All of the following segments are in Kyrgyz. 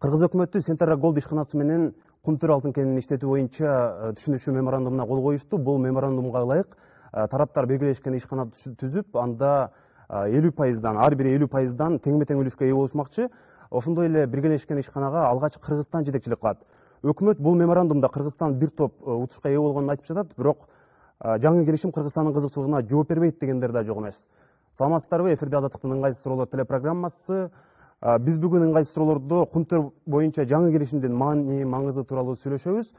Кыргыз өкмөтү Сентара Голд ишканасы менен Кумтөр алтын кенин иштетүү боюнча түшүнүшүү меморандумуна кол коюшту. Бул меморандумга ылайык тараптар белгилешкен ишкана түзүп, анда 50%, ар бири 50%дан теңме-тең үлүшкө ээ болушмакчы. Ошондой эле белгилешкен ишканага алгач Кыргызстан жетекчилик кылат. Өкмөт бул меморандумда Кыргызстан бир топ утушка ээ болгонун айтып жатат, бирок жаңы келишим Кыргызстандын кызыкчылыгына жооп бербейт дегендер да жок эмес. Саламатсыздарбы? Эфирде Азаттыктын ыңгайсыз суроолор телепрограммасы. Биз бүгүн ыңгайсыз суроолордо Кумтөр боюнча жаңы келишимдин маани, маңызы тууралуу сүйлөшөбүз.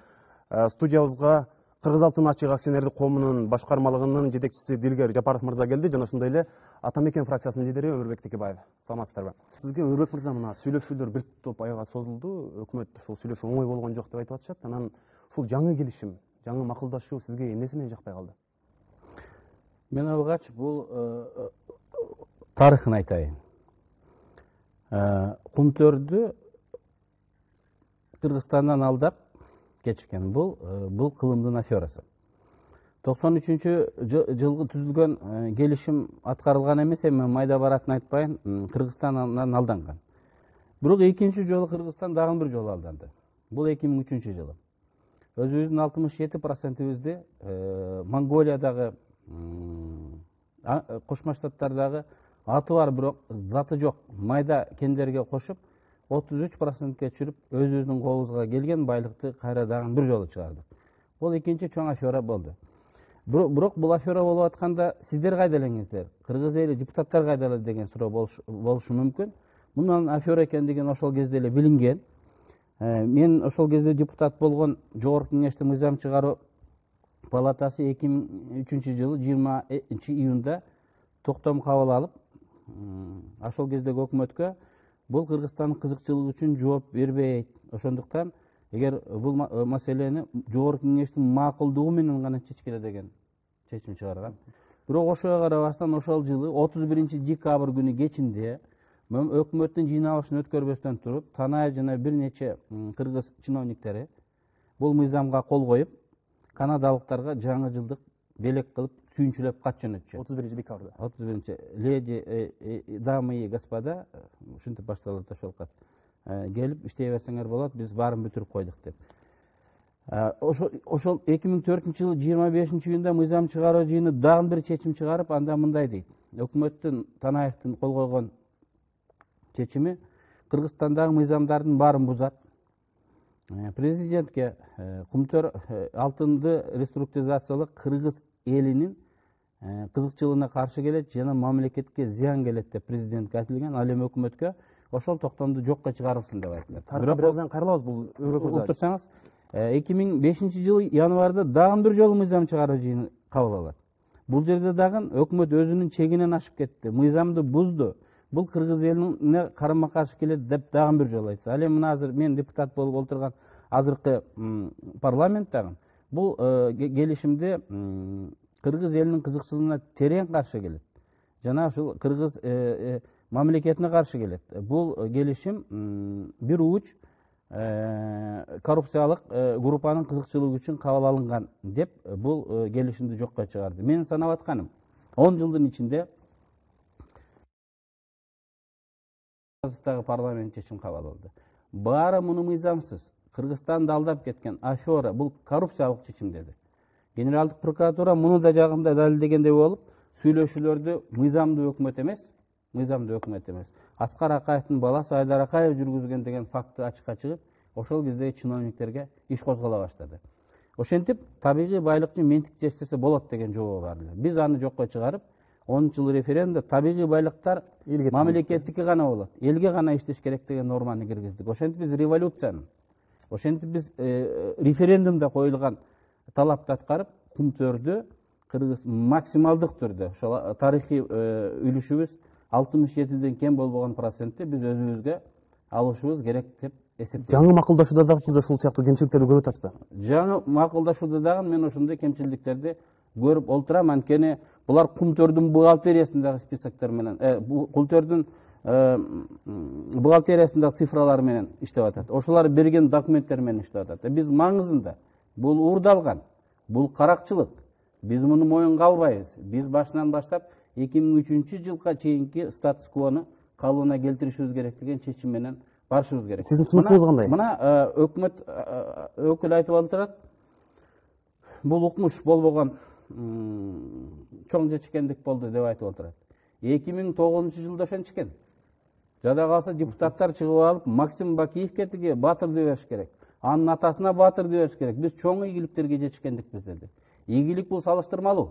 Студиябызга Кыргыз алтын ачык акционердик коомунун башкармалыгынын жетекчиси Дилгер Жапаров мырза келди жана ошондой эле Ата Мекен фракциясынын лидери Өмүрбек Текебаев. Саламатсыздарбы? Сизге Өмүрбек мырза, мына сүйлөшүүлөр бир топ айга созулду. Өкмөт ушул сүйлөшүү оңой болгон жок деп айтып атышат. Анан ушул жаңы келишим, жаңы макулдашуу сизге эмнеси менен жакпай калды? Мен алгач бул тарыхын айтайын. Кумтөрдү Кыргызстандан алдап кечкен бул кылымдын аферасы. 93-жылгы түзүлгөн келишим аткарылган эмес, эми майда баратын айтпайын, Кыргызстандан алданган. Бирок экинчи жолу Кыргызстан дагы бир жолу алданды. Бул 2003-жылы. Өзүбүздүн 67%-бизди Монголиядагы, Кошмо Штаттардагы аты бар, бирок заты жок майда кендерге кошуп 33%-ке чүрүп, өзүбүздүн колубузга келген байлыкты кайра дагы бир жолу чыгардык. Бул экинчи чоң афера болду. Бирок бул афера болуп атканда сиздер кайда элеңиздер? Кыргыз эли, депутаттар кайда эле деген суроо болушу мүмкүн. Мунун афера экендигин ошол кезде эле билинген. Мен ошол кезде депутат болгон Жогорку Кеңештин мыйзам чыгаруу палатасы 2003-жылы 20-июнда токтом кабыл алып, ошол кездеги өкмөткө бул Кыргызстандын кызыкчылыгы үчүн жооп бербейт. Ошондуктан эгер бул маселени Жогорку Кеңештин макулдугу менен гана чечкиле деген чечим чыгарган. Бирок ошого карабастан ошол жылы 31-декабрь күнү кечинде өкмөттүн жыйналышын өткөрбөстөн туруп, Танай жана бир нече кыргыз чиновниктери бул мыйзамга кол коюп, канадалыктарга жаңы жылдык белек кылып сүйүнчүлөп кат жөнөтчү. 31-декабрда. 31 леди, дамы и господа, ушинтип башталат ошол кат. Келип иштей берсеңер болот, биз баарын бүтүрүп койдук деп. Ошол 2004-жылы 25-июнда мыйзам чыгаруу жыйыны дагы бир чечим чыгарып, анда мындай дейт. Өкмөттүн, Танаевдин кол койгон чечими Кыргызстандагы мыйзамдардын баарын бузат. Президентке Кумтөр алтынды реструктуризациялык Кыргыз элинин кызыкчылыгына каршы келет жана мамлекетке зыян келет деп президентке айтылган. Ал эми өкмөткө ошол токтомду жокко чыгарылсын деп айтылат. Бирок бираздан кайрылабыз бул Өмүрбек мырза. Отурсаңыз, 2005-жылы январда дагы бир жолу мыйзам чыгаруу жыйыны кабыл алат. Бул жерде дагы өкмөт өзүнүн чегинен ашып кетти, мыйзамды бузду. Бул Кыргыз элине карама каршы келет деп дагы бир жолу айтты. Ал эми мына азыр мен депутат болуп отурган азыркы парламенттагы бул келишимде Кыргыз элинин кызыкчылыгына терең каршы келет. Жана ушул Кыргыз мамлекетине каршы келет. Бул келишим бир уч коррупциялык группанын кызыкчылыгы үчүн кабыл алынган деп бул келишимди жокко чыгарды. Мен санап атканым 10 жылдын ичинде парламент чечим кабыл алды. Баары муну мыйзамсыз Кыргызстанды алдап кеткен афера, бул коррупциялык чечим деди. Генералдык прокуратура муну да жагында далилдегендей болуп, сүйлөшүүлөрдү мыйзамдуу өкмөт эмес, Аскар Акаевдин баласы Айдар Акаев жүргүзгөн деген факты ачыкка чыгып, ошол кездеги чиновниктерге иш козголо баштады. Ошентип, табигый байлыкчы ментик чечтесе болот деген жобо бар эле. Биз аны жокко чыгарып, 10-жылы референдумда табигый байлыктар мамлекеттики гана болот, элге гана иштеш керек деген норманы киргиздик. Ошентип биз революцияны, ошентип биз референдумда коюлган талапты аткарып, Кумтөрдү Кыргыз максималдык түрдө, ошол тарыхый үлүшүбүз 67ден кем болбогон процентти биз өзүбүзгө алышыбыз керек деп эсептейм. Жаңы макулдашууда дагы сиз ушул сыяктуу кемчиликтерди көрүп атасызбы? Жаңы макулдашууда дагы мен ошондой кемчиликтерди көрүп олтурам. Анткени булар Кумтөрдүн бухгалтериясындагы списоктор менен, Кумтөрдүн бухгалтериясындагы цифралар менен иштеп атат. Ошолар берген документтер менен иштеп атат. Биз маңызында бул уурдалган, бул каракчылык. Биз муну моюнга албайбыз. Биз башынан баштап 2003-жылга чейинки статус-квону калыбына келтиришибиз керек деген чечим менен барышыбыз керек. Сиздин сунушуңуз кандай? Мына өкмөт өкүлү айтып отурат. Бул укмуш болбогон чоң жечкендик болду деп айтып отурат. 2009-жылда ошентчу экен. Жада калса депутаттар чыгып алып Максим Бакиевке тиги Батыр деп бериш керек. Анын атасына Батыр деп бериш керек. Биз чоң ийгиликтерге жетишкендикпиз деди. Ийгилик бул салыштырмалуу.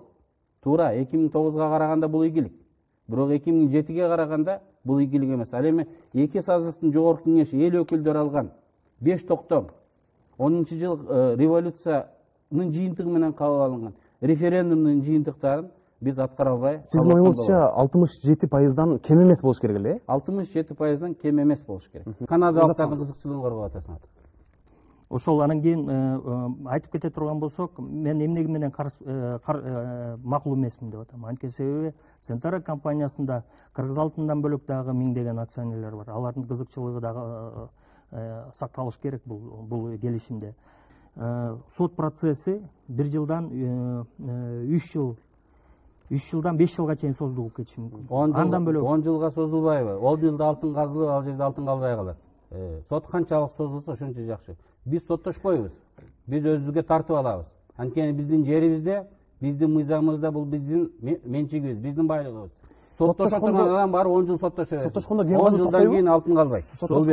Туура 2009-га караганда бул ийгилик. Бирок 2007-ге караганда бул ийгилик эмес. Ал эми эки сазыктын жогорку кеңеши эл өкүлдөрү алган 5 токтом 10-жыл революциянын жыйынтыгы менен кабыл алынган референдумдун жыйынтыктарын биз аткара албай. Сиздин оюңузча 67%дан кем эмес болуш керек эле? 67%дан кем эмес болуш керек. Канадалыктардын кызыкчылыгын коргоп атасың. Ошол анан кийин айтып кете турган болсок, мен эмнеге менен макул эмесмин деп атам. Анткени себеби Центара компаниясында Кыргыз алтындан бөлөк дагы миңдеген акционерлер бар. Алардын кызыкчылыгы дагы сакталыш керек бул келишимде. Сот процесси 1 жылдан 3 жылдан 5 жылга чейин созулуп кетиши мүмкүн. Андан бөлөк 10 жылга созулбайбы? Ол жылда алтын казылып, ал жерде алтын калбай калат. Сот канчалык созулса ошончо жакшы. Биз соттошпойбуз. Биз өзүбүзгө тартып алабыз. Анткени биздин жерибизде, биздин мыйзамыбызда бул биздин менчигибиз, биздин байлыгыбыз. Соттошо турган адам бар 10 жыл соттошо берет. Соттошкондо 10 жылдан кийин алтын калбайт. Сот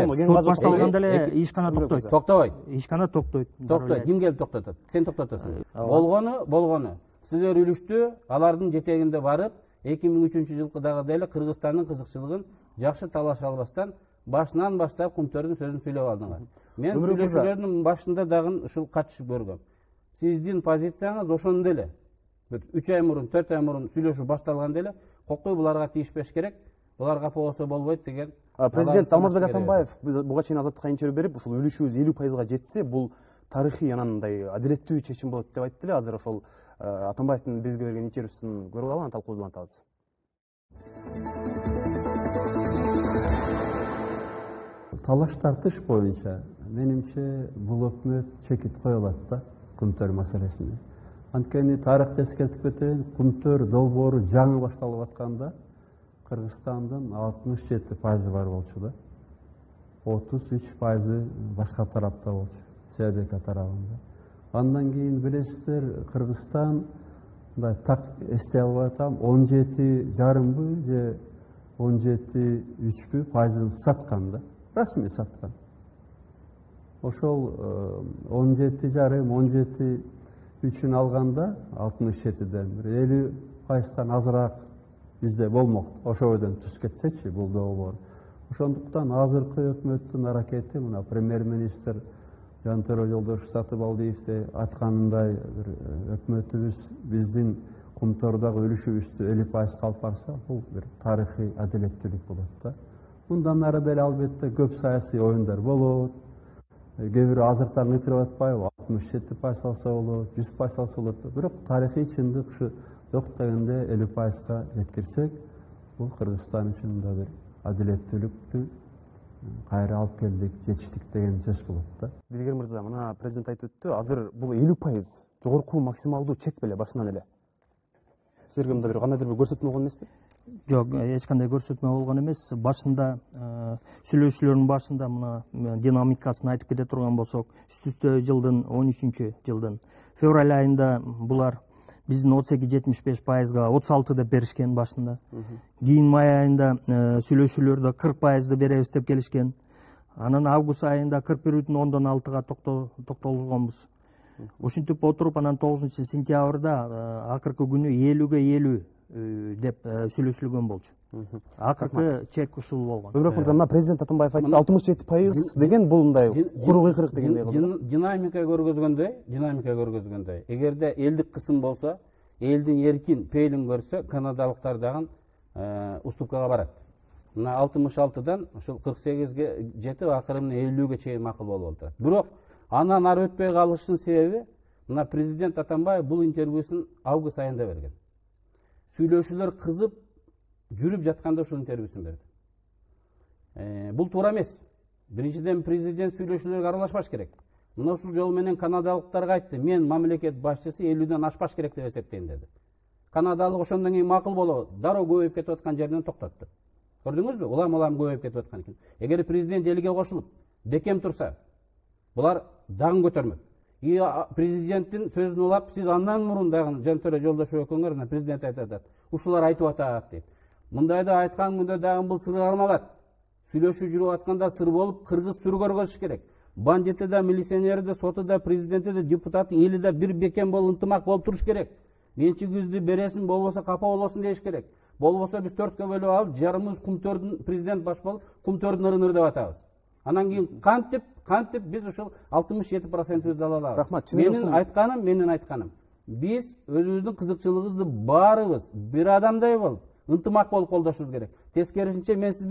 башталганда эле ишкана токтойт. Токтобойт. Ишкана токтойт. Токтойт. Ким келип токтотот? Сен токтотосуң. Болгону. Силер үлүштү, алардын жетегинде барып, 2003-жылкыдагы эле Кыргызстандын кызыкчылыгын жакшы талаша албастан башынан баштап Кумтөрдүн сөзүн сүйлөп алдыңар. Мен сүйлөшүүлөрдүн башында дагы ушул катышып көргөм. Сиздин позицияңыз ошондо эле. 3 ай мурун, 4 ай мурун сүйлөшүү башталганда эле, кокой буларга тийишпеш керек, буларга болсо болбойт деген. Президент Алмазбек Атамбаев буга чейин азаттыкка интервью берип, ушул үлүшүүбүз 50%га жетсе, бул тарыхый анандай адилеттүү чечим болот деп айтты эле. Азыр ошол Атамбаевдин бизге берген интервьюсун көрүп алып, анан талкуубузду улантабыз. Талаш тартыш боюнча менимче бул өкмөт чекит кое алат да Кумтөр маселесине. Анткени тарыхты эскертип кетейин, Кумтөр долбоору жаңы башталып атканда Кыргызстандын 67% бар болчу да. 33% башка тарапта болчу, СБК тарабында. Андан кийин билесиздер, Кыргызстан так эстей албай атам 17,5 же 17,3% саткан да. Расмий саткан. Ошол 17,5-17,3 алганда 67-ден 50%-тан азыраак бизде болмок. Ошодон түз кетсечи бул долбоор. Ошондуктан азыркы өкмөттүн аракети мына премьер-министр Жантөре Жолдошев Сатыбалдиевди айтканындай өкмөтүбүз биздин Кумтордогу үлүшүбүздү 50% калып барса, бул бир тарыхый адилеттүүлүк болот да. Мындан ары деле албетте көп саясий оюндар болот. Кээ бирөө азыртан кыйкырып атпайбы? 67% алса болот, 100% алса болот. Бирок тарыхый чындык ушу жок дегенде 50%га жеткирсек, бул Кыргызстан үчүн да бир адилеттүүлүктү кайра алып келдик, жетиштик деген сөз болот да. Дилгер мырза, мына президент айтып өттү, азыр бул 50% жогорку максималдуу чек беле башынан эле. Силерге мында бир кандайдыр бир көрсөтмө болгон эмеспи? Жок, эч кандай көрсөтмө болгон эмес. Башында сүйлөшүүлөрдүн башында мына динамикасын айтып кете турган болсок, үстүстө жылдын 13-жылдын февраль айында булар биздин 38-75%га 36 деп беришкен башында. Кийин май айында сүйлөшүүлөрдө 40% беребиз деп келишкен. Анан август айында 41,6-га токтолгонбуз. Ушинтип отуруп, анан 9-сентябрда акыркы күнү 50-ге 50 деп сүйлөшүлгөн болчу. Акыркы чек ушул болгон. Бирок мырза, мына президент Атамбаев айтты, 67% деген бул мындай куру кыйкырык дегендей кылды. Динамика көргөзгөндөй, эгерде элдик кысым болсо, элдин эркин пейлин көрсө, канадалыктар дагы уступкага барат. Мына 66-дан ушул 48-ге жетип, акыры 50-ге чейин макул болуп отурат. Бирок андан ары өтпөй калышынын себеби, мына президент Атамбаев бул интервьюсун август айында берген. Сүйлөшүүлөр кызып жүрүп жатканда ушул интервьюсун берди. Бул туура эмес. Биринчиден президент сүйлөшүүлөргө аралашпаш керек. Мына ушул жол менен канадалыктарга айтты, мен мамлекет башчысы 50-ден ашпаш керек деп эсептейм деди. Канадалык ошондон кийин макул болобу, дароо көбөйүп кетип аткан жерден токтотту. Көрдүңүзбү? Улам көбөйүп кетип аткан экен. Эгер президент элге кошулуп, бекем турса, булар дагы көтөрмөк. Президенттин сөзүн улап, сиз андан мурун дагы Жантөре Жолдошов экөөңөр президент айтып атат. Ушулар айтып атат дейт. Мындайда айткан күндө дагы бул сырга кармалат. Сүйлөшүү жүрүп атканда сыр болуп, кыргыз түрү көргөзүш керек. Бандиты да, милиционери да, соты да, президенти да, депутаты, эли да бир бекем болуп, ынтымак болуп туруш керек. Менчигибизди бересиң, болбосо капа болосуң деш керек. Болбосо биз 4кө бөлүп алып, жарымыбыз Кумтөрдүн президент баш болуп, Кумтөрдүн ырын деп атабыз. Анан кийин кантип биз ушул 67%-ды ала алабыз. Рахмат. Менин айтканым. Биз өзүбүздүн кызыкчылыгыбызды баарыбыз бир адамдай болуп, ынтымак болуп колдошубуз керек. Тескерисинче мен сизди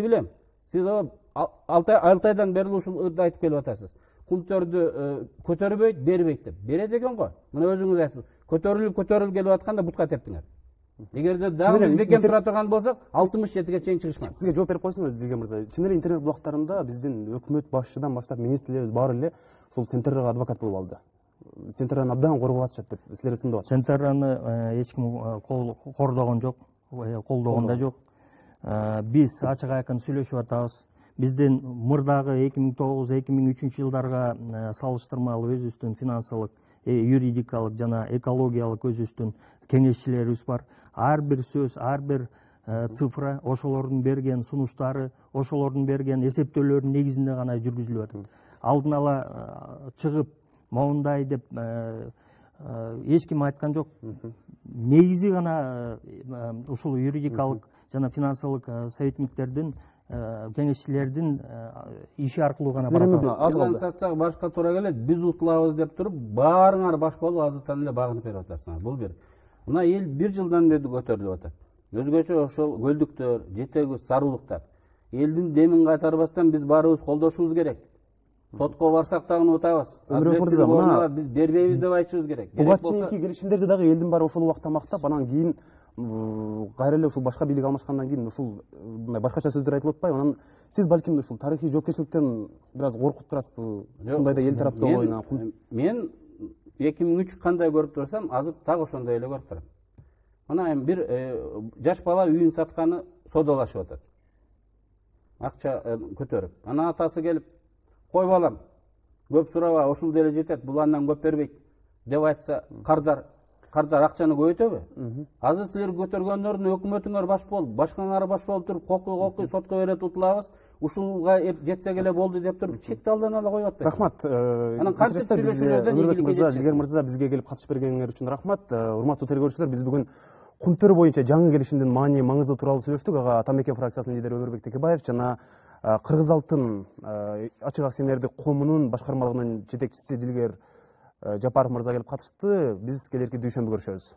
билем. Сиз 6 айдан бери ушул ырды айтып келип атасыз. Кумтөрдү көтөрбөйт, бербейт деп. Берет экен го. Мына өзүңүз айттыңыз. Көтөрүлүп келип атканда бутка тептиңер. Эгерде дагы бекем тура турган болсок, 67ге чейин чыгышмак. Сизге жооп берип койсоңуз, Дилген мырза. Чын эле интернет булактарында биздин өкмөт башчыдан баштап министрлерибиз баары эле ушул Центрга адвокат болуп алды. Центраны абдан коргоп атышат деп силер сындап атышат. Центраны эч ким кордогон жок, колдогон да жок. Биз ачык айкын сүйлөшүп атабыз. Биздин мурдагы 2009-2003 жылдарга салыштырмалуу өзүбүздүн финансылык, юридикалык жана экологиялык өзүбүздүн кеңешчилерибиз бар. Ар бир сөз, ар бир цифра, ошолордун берген сунуштары, ошолордун берген эсептөөлөрдүн негизинде гана жүргүзүлүп атат. Алдын ала чыгып, моундай деп эч ким айткан жок. Негизи гана ушул юридикалык жана финансылык советниктердин, кеңешчилердин иши аркылуу гана барат. Сатсак башка туура келет. Биз утулабыз деп туруп, баарыңар баш болуп азыртан эле багынып берип атасыңар. Бул бир. Мына эл бир жылдан бери көтөрүлүп атат. Өзгөчө ошол көлдүктөр, жетегүз, сарылыктар. Элдин демин кайтарбастан биз баарыбыз колдошубуз керек. Сотко барсак дагы утабыз. Биз бербейбиз деп айтышыбыз керек. Буга чейинки келишимдерди дагы элдин баары ошол убакта мактап, анан кийин кайра эле ушул башка бийлик алмашкандан кийин ушул башкача сөздөр айтылып атпайбы? Анан сиз балким ушул тарыхый жоопкерчиликтен бир аз коркуп турасызбы? Ушундай да эл тараптуу. Мен 2003 кандай көрүп турсам, азыр так ошондой эле көрүп турам. Мына бир жаш бала үйүн сатканы содалашып атат. Акча көтөрүп. Анан атасы келип, "Кой балам, көп сураба, ушул деле жетет, бул андан көп бербейт" деп айтса, кардар акчаны көбөйтөбү? Азыр силер көтөргөндөрдүн өкмөтүңөр баш болуп, башкаңар баш болуп туруп, кокуй сотко берет утулабыз, ушулга жетсек эле болду деп туруп, чекти алдан ала коюп атпайбы? Рахмат. Анан кантип Өмүрбек мырза, Дилген мырза, бизге келип катышып бергениңер үчүн рахмат. Урматтуу тергөөчүлөр, биз бүгүн Кумтөр боюнча жаңы келишимдин маани, маңызы тууралуу сүйлөштүк. Ага Атамекен фракциясынын лидери Өмүрбек Текебаев жана Кыргыз Алтын ачык акционердик коомунун башкармалыгынын жетекчиси Дилгер Жапаров мырза келип катышты. Биз келерки дүйшөмбү көрүшөбүз.